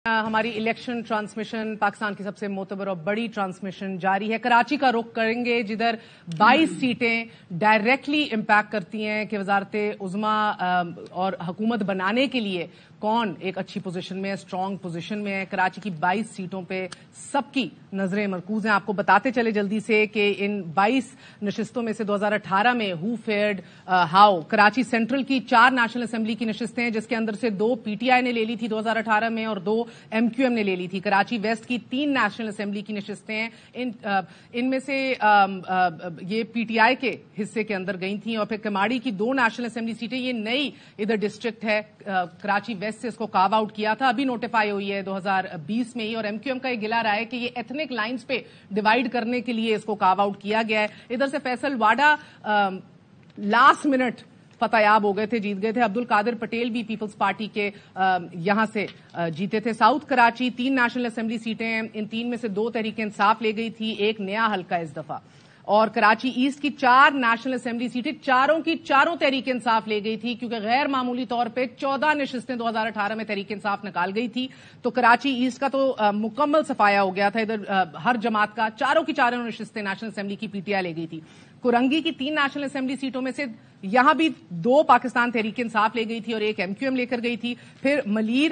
ہماری election transmission Pakistan کی سب سے معتبر اور بڑی ٹرانسمیشن جاری ہے۔ کراچی کا رخ کریں گے جدھر 22 سیٹیں ڈائریکٹلی امپیکٹ کرتی ہیں کہ وزارت عظمیٰ اور حکومت بنانے کے لیے کون ایک اچھی پوزیشن میں ہے، اسٹرانگ پوزیشن میں ہے۔ کراچی کی 22 سیٹوں پہ سب کی نظریں مرکوز ہیں۔ آپ کو بتاتے چلے جلدی سے کہ ان 22 نشستوں میں سے 2018 میں ہو فیئرڈ ہاؤ کراچی سینٹرل کی 4 نیشنل اسمبلی کی نشستیں ہیں، جس کے اندر سے 2 پی ٹی آئی نے لے لی تھی 2018 میں اور 2 ایم کیو ایم نے لے لی تھی۔ کراچی ویسٹ کی 3 نیشنل اسمبلی کی نشستیں ہیں، ان میں سے یہ پی ٹی آئی کے حصے کے اندر گئی تھیں، اور پھر کماڑی کی 2 نیشنل اسمبلی سیٹیں، یہ نئی ادھر ڈسٹرکٹ ہے، کراچی ویسٹ سے اس کو کارو آؤٹ کیا تھا، ابھی نوٹیفائی ہوئی ہے 2020 میں ہی، اور ایم کیو ایم کا یہ گلا رہا ہے کہ یہ ایتھنک لائنز پہ ڈیوائیڈ کرنے کے لیے اس کو کارو آؤٹ کیا گیا ہے۔ ادھر سے فیصل واڈا لاسٹ منٹ فتح یاب ہو گئے تھے، جیت گئے تھے۔ عبد القادر پٹیل بھی پیپلز پارٹی کے یہاں سے جیتے تھے۔ ساؤتھ کراچی 3 نیشنل اسمبلی سیٹیں ہیں، ان 3 میں سے 2 تحریک انصاف لے گئی تھی، ایک نیا حلقہ اس دفعہ، اور کراچی ایسٹ کی 4 نیشنل اسمبلی سیٹیں چاروں کی چاروں تحریک انصاف لے گئی تھی، کیونکہ غیر معمولی طور پہ 14 نشستیں 2018 میں تحریک انصاف نکال گئی تھی، تو کراچی ایسٹ کا تو مکمل صفایا ہو گیا تھا۔ ادھر ہر جماعت کا چاروں کی چاروں نشستیں نیشنل اسمبلی کی پی ٹی آئی لے گئی تھی۔ کرنگی کی 3 نیشنل اسمبلی سیٹوں میں سے یہاں بھی 2 پاکستان تحریک انصاف لے گئی تھی اور ایک ایم کیو ایم لے کر گئی تھی۔ پھر ملیر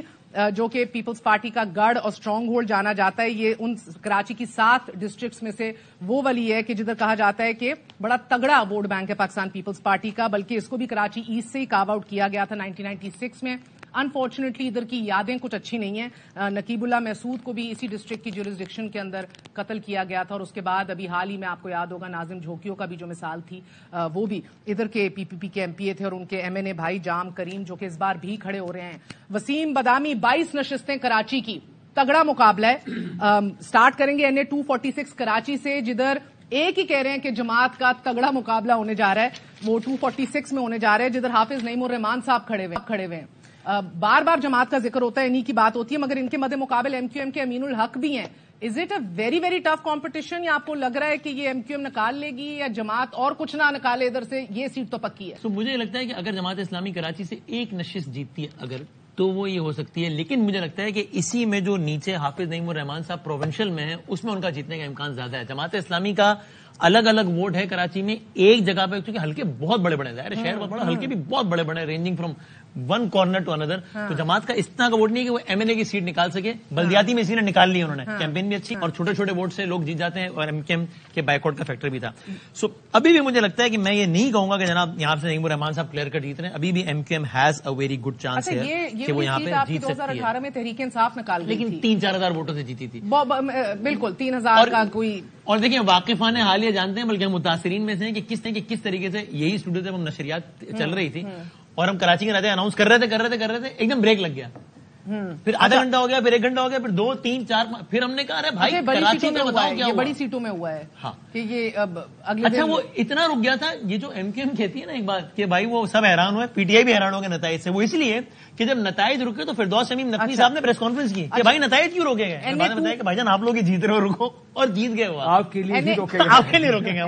جو کہ پیپلز پارٹی کا گڑھ اور اسٹرانگ ہولڈ جانا جاتا ہے، یہ ان کراچی کی 7 ڈسٹرکٹس میں سے وہ والی ہے کہ جدھر کہا جاتا ہے کہ بڑا تگڑا ووٹ بینک ہے پاکستان پیپلز پارٹی کا، بلکہ اس کو بھی کراچی ایسٹ سے ہی کارو آؤٹ کیا گیا تھا 1996 میں۔ انفارچونیٹلی ادھر کی یادیں کچھ اچھی نہیں ہیں۔ نقیب اللہ محسود کو بھی اسی ڈسٹرکٹ کی جورسڈکشن کے اندر قتل کیا گیا تھا، اور اس کے بعد ابھی حال ہی میں آپ کو یاد ہوگا ناظم جھوکیوں کا بھی جو مثال تھی، وہ بھی ادھر کے پی پی پی کے ایم پی اے تھے، اور ان کے ایم این اے بھائی جام کریم جو کہ اس بار بھی کھڑے ہو رہے ہیں۔ وسیم بادامی 22 نشستیں کراچی کی، تگڑا مقابلہ ہے۔ سٹارٹ کریں گے این اے 246 کراچی سے، جدھر ایک ہی کہہ رہے ہیں کہ جماعت کا تگڑا مقابلہ ہونے جا رہا ہے، وہ 246 میں ہونے جا رہا ہے، جدھر حافظ نعیم الرحمان صاحب کھڑے ہوئے ہیں۔ بار بار جماعت کا ذکر ہوتا ہے، انہی کی بات ہوتی ہے، مگر ان کے مد مقابل ایم کیو ایم کے امین الحق بھی ہیں۔ Is it a very very tough competition, یا آپ کو لگ رہا ہے کہ یہ ایم کیو ایم نکال لے گی، یا جماعت اور کچھ نہ نکالے ادھر سے یہ سیٹ تو پکی ہے؟ مجھے لگتا ہے کہ اگر جماعت اسلامی کراچی سے ایک نشست جیتتی ہے اگر، تو وہ یہ ہو سکتی ہے، لیکن مجھے لگتا ہے کہ اسی میں جو نیچے حافظ نعیم الرحمان صاحب پروونشل میں ہیں، اس میں ان کا جیتنے کا امکان زیادہ ہے۔ جماعت اسلامی کا الگ الگ ووٹ ہے کراچی میں، ایک جگہ پہ، کیونکہ حلقے بہت بڑے بڑے ہیں، شہر بہت بڑا، حلقے بھی بہت بڑے بڑے، ranging from one corner to اندر، تو جماعت کا اتنا کا ووٹ نہیں کہ وہ ایم این اے کی سیٹ نکال سکے۔ بلدیاتی میں اسی نے نکال لی، انہوں نے کیمپین بھی اچھی، اور چھوٹے چھوٹے ووٹ سے لوگ جیت جاتے ہیں، اور ایم کیو ایم کے بائک آؤٹ کا فیکٹر بھی تھا۔ سو ابھی بھی مجھے لگتا ہے کہ میں یہ نہیں کہوں گا کہ جناب یہاں سے نعیم الرحمان صاحب کلیئر کٹ جیت رہے ہیں، ابھی بھی M Q M has a very good chance ہے کہ وہ یہاں پہ جیت سکتی ہے۔ 2018 میں تحریک انصاف نکال گئی، لیکن 3-4 ہزار ووٹوں سے جیتی تھی، بالکل 3000 کا کوئی۔ اور دیکھیں واقفان حالیہ جانتے ہیں، بلکہ ہم متاثرین میں سے ہیں کہ کس طریقے سے یہی اسٹوڈیو جب ہم نشریات چل رہی تھی اور ہم کراچی کے رہتے اناؤنس کر رہے تھے، ایک دم بریک لگ گیا، پھر آدھا گھنٹہ ہو گیا، پھر 1 گھنٹہ ہو گیا، پھر 2 3 4 پھر ہم نے کہا ارے بھائی کراچی میں بتاؤ کیا ہوا؟ بڑی سیٹوں میں ہوا ہے کہ یہ اگلے اچھا وہ اتنا رک گیا تھا۔ یہ جو ایم کیو ایم کہتی ہے نا ایک بات کہ بھائی وہ سب حیران ہوئے، پی ٹی آئی بھی حیران ہو گئے نتائج سے، وہ اس لیے کہ جب نتائج رکے تو فردوس شمیم نقوی صاحب نے پریس کانفرنس کی کہ بھائی نتائج کیوں روکے گئے؟ میں نے بتایا کہ بھائی جان آپ لوگ جیت رہے ہو، رکو، اور جیت گئے، وہ آپ کے لیے روکیں گے۔